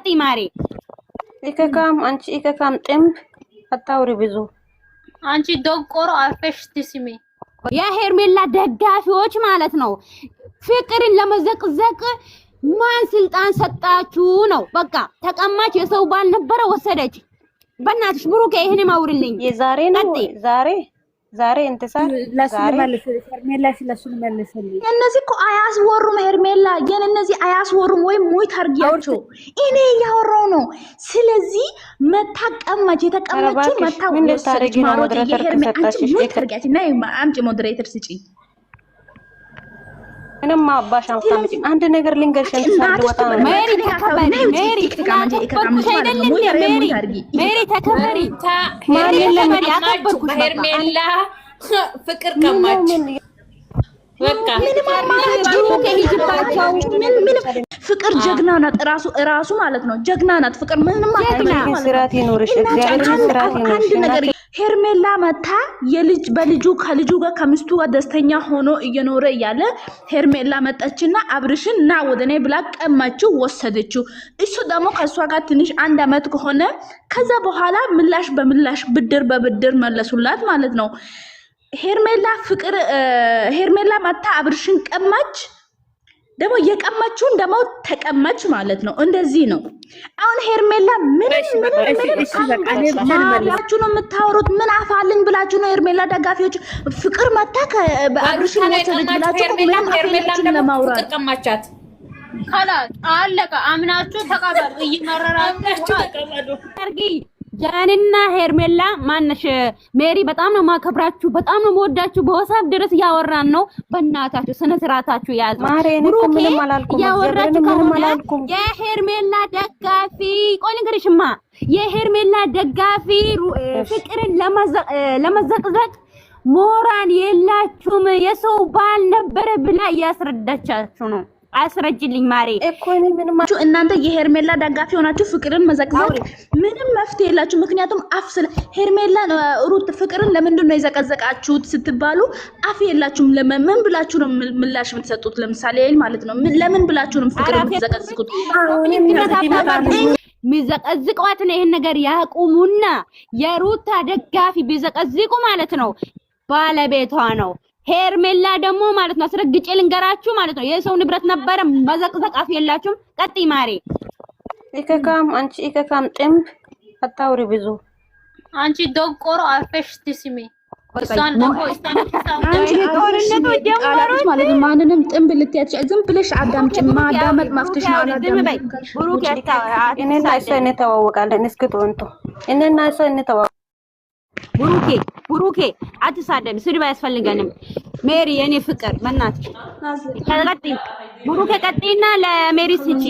ቀጥይ ማሪ። ኢከካም አንቺ ኢከካም ጥምብ አታውሪ ብዙ አንቺ ዶቆሮ አርፈሽ ትስሚ። የሄርሜላ ደጋፊዎች ማለት ነው ፍቅርን ለመዘቅዘቅ ማን ስልጣን ሰጣችሁ ነው? በቃ ተቀማጭ የሰው ባል ነበረ ወሰደች። በእናትሽ ብሩኬ ይሄን ማውርልኝ። የዛሬ ነው ዛሬ እንተሳር ዛሬ ሄርሜላ ስለሱን መልሰልኝ። እነዚህ እኮ አያስወሩም። ሄርሜላ ግን እነዚህ አያስወሩም ወይም ሞይ ታርጊያቸው እኔ ያወራው ነው። ስለዚህ መታቀማች የተቀመጩ መታወሰች ሞዴሬተር ተሰጣችሽ ታርጊያችና አምጪ ሞዴሬተር ስጪ። ምንም አባሽ አምጣምጪ አንድ ነገር ልንገርሽ እንተሳር ወጣ ሜሪ ተከበሪ ሜሪ ተከበሪ ሄርሜላ ፍቅር ከማች በቃ ፍቅር ጀግና ናት። ራሱ ማለት ነው ጀግና ናት ፍቅር። ምንም ስራት ይኖርሽ እግዚአብሔር ስራት ይኖርሽ። ሄርሜላ መታ በልጁ ከልጁ ጋር ከሚስቱ ጋር ደስተኛ ሆኖ እየኖረ እያለ ሄርሜላ መጣችና አብርሽን ና ወደኔ ብላ ቀማችው ወሰደችው። እሱ ደግሞ ከሷ ጋር ትንሽ አንድ አመት ከሆነ ከዛ በኋላ ምላሽ በምላሽ ብድር በብድር መለሱላት ማለት ነው። ሄርሜላ መታ አብርሽን ቀማች። ደግሞ የቀማችውን ደግሞ ተቀማች ማለት ነው። እንደዚህ ነው አሁን ሄርሜላ ምን ነው የምታወሩት? ምን አፋልን ብላችሁ ነው? ሄርሜላ ደጋፊዎች ፍቅር መታ በአብርሽን ወሰደች ብላችሁ ሄርሜላ ለማውራት ቀማቻት። خلاص አለቀ። አምናችሁ ተቀበሉ። እየመረራችሁ ተቀበሉ። አርጊ ጃንና ሄርሜላ ማነሽ ሜሪ በጣም ነው ማከብራችሁ፣ በጣም ነው ወዳችሁ። በWhatsApp ድረስ ያወራን ነው። በእናታችሁ ስነ ስርዓታችሁ ያዙ። ብሩኬ ያወራችሁ ከሆነ የሄርሜላ ደጋፊ ቆይ ልንገርሽማ፣ የሄርሜላ ደጋፊ ፍቅርን ለመዘቅዘቅ ሞራን የላችሁም። የሰው ባል ነበረ ብላ እያስረዳቻችሁ ነው። አስረጅልኝ ማሪ እኮ እናንተ የሄርሜላ ደጋፊ ሆናችሁ ፍቅርን መዘቅዘቅ ምንም መፍትሄ የላችሁ። ምክንያቱም አፍስለ ሄርሜላ ሩት ፍቅርን ለምንድን ነው የዘቀዘቃችሁት ስትባሉ አፍ የላችሁም። ለምን ብላችሁ ነው ምላሽ የምትሰጡት? ለምሳሌ ማለት ነው ለምን ብላችሁ ነው ፍቅርን የምትዘቀዝቁት? ሚዘቀዝቋት ነው። ይሄን ነገር ያቁሙና የሩታ ደጋፊ ቢዘቀዝቁ ማለት ነው ባለቤቷ ነው። ሄርሜላ ደግሞ ማለት ነው አስረግጬ ልንገራችሁ ማለት ነው የሰው ንብረት ነበረ መዘቅዘቅ አፍ የላችሁም። ቀጥይ ማሪ። ኢከካም አንቺ ኢከካም ጥምብ አታውሪ ብዙ አንቺ ዶቆሮ አርፈሽ ትስሚ። እሷን ደግሞ አንቺ ጦርነቱ ጀመሩት ማለት ነው። ማንንም ጥምብ ልትያች ዝም ብለሽ አዳምጪ። ማዳመጥ ማፍተሽ ነው። አዳምጪ ብሩክ እኔና እሷ እንተዋወቃለን። እስኪ ተወንቶ እኔና እሷ እንተዋወቃለን። ብሩኬ አትሳደብ፣ ስድብ አያስፈልገንም። ሜሪ የኔ ፍቅር በእናትሽ ቀጥይ። ብሩኬ ቀጥይና ለሜሪ ስጪ።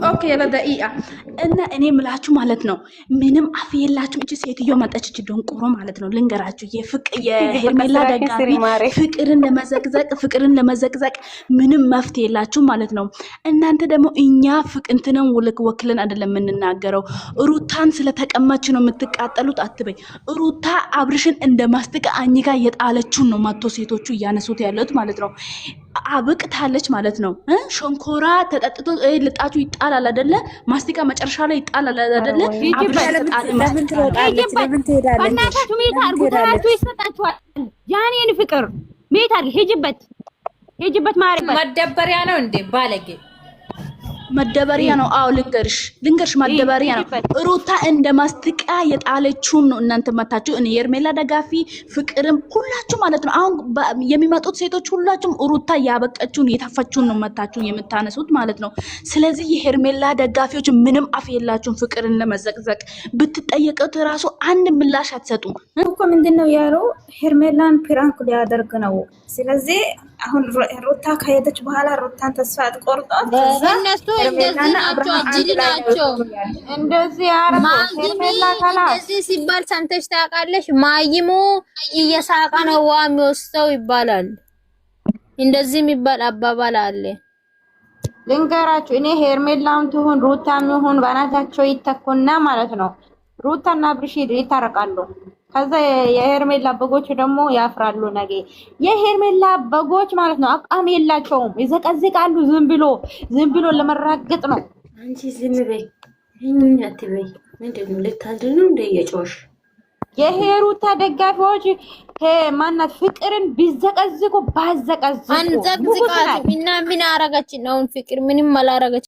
ኦኬ ለደቂቃ እና እኔ ምላችሁ ማለት ነው ምንም አፍ የላችሁ። እቺ ሴትዮ መጣች፣ እቺ ደንቆሮ ማለት ነው። ልንገራችሁ የሄርሜላ ደጋፊ ፍቅርን ለመዘቅዘቅ ምንም መፍትሄ የላችሁ ማለት ነው። እናንተ ደግሞ እኛ ፍቅንትንን ወክለን አይደለም የምንናገረው። ሩታን ስለተቀማች ነው የምትቃጠሉት አትበይ። ሩታ አብርሽን እንደማስጥቃ አኝጋ የጣለችውን ነው ማቶ ሴቶቹ እያነሱት ያሉት ማለት ነው። አብቅታለች ማለት ነው። ሸንኮራ ተጠጥቶ ልጣቱ ይጣላል አይደለ? ማስቲካ መጨረሻ ላይ ይጣላል አይደለ? ያኔን ፍቅር ሜት አድርጊ። ሄጅበት ማሪ መደበሪያ ነው እንዴ ባለጌ መደበሪያ ነው። አው ልንገርሽ መደበሪያ ነው። ሩታ እንደ ማስቲቃ የጣለችውን ነው እናንተ መታችሁ። እኔ የሄርሜላ ደጋፊ ፍቅርም ሁላችሁ ማለት ነው። አሁን የሚመጡት ሴቶች ሁላችሁም ሩታ ያበቀችውን የታፈችውን ነው መታችሁ የምታነሱት ማለት ነው። ስለዚህ የሄርሜላ ደጋፊዎች ምንም አፍ የላችሁም። ፍቅርን ለመዘቅዘቅ ብትጠየቁት ራሱ አንድ ምላሽ አትሰጡም እኮ። ምንድነው ያለው? ሄርሜላን ፕራንክ ሊያደርግ ነው። ስለዚህ አሁን ሩታ ከሄደች በኋላ ሩታን ተስፋ አትቆርጧት። እነሱ እንደዚህ ናቸው፣ አጅል ናቸው። እንደዚህ እንደዚህ ሲባል ሰምተሽ ታውቃለሽ? ማይሙ እየሳቀ ነው ውሃ የሚወስደው ይባላል። እንደዚህ የሚባል አባባል አለ። ልንገራችሁ እኔ ሄርሜላም ትሁን ሩታም ይሁን ባናታቸው ይተኩና ማለት ነው ሩታና አብርሽ ይታረቃሉ። ከዛ የሄርሜላ በጎች ደግሞ ያፍራሉ። ነገ የሄርሜላ በጎች ማለት ነው አቋም የላቸውም፣ ይዘቀዝቃሉ። ዝም ብሎ ለመራገጥ ነው። አንቺ ዝም በይ አትበይ። ምንድነው ልታድር ነው እንደ የጮሽ የሄሩታ ደጋፊዎች ማናት ፍቅርን ቢዘቀዝቁ ባዘቀዝቁ አንዘቅዝቃት እና ምን አረገች ነው? ፍቅር ምንም አላረገች።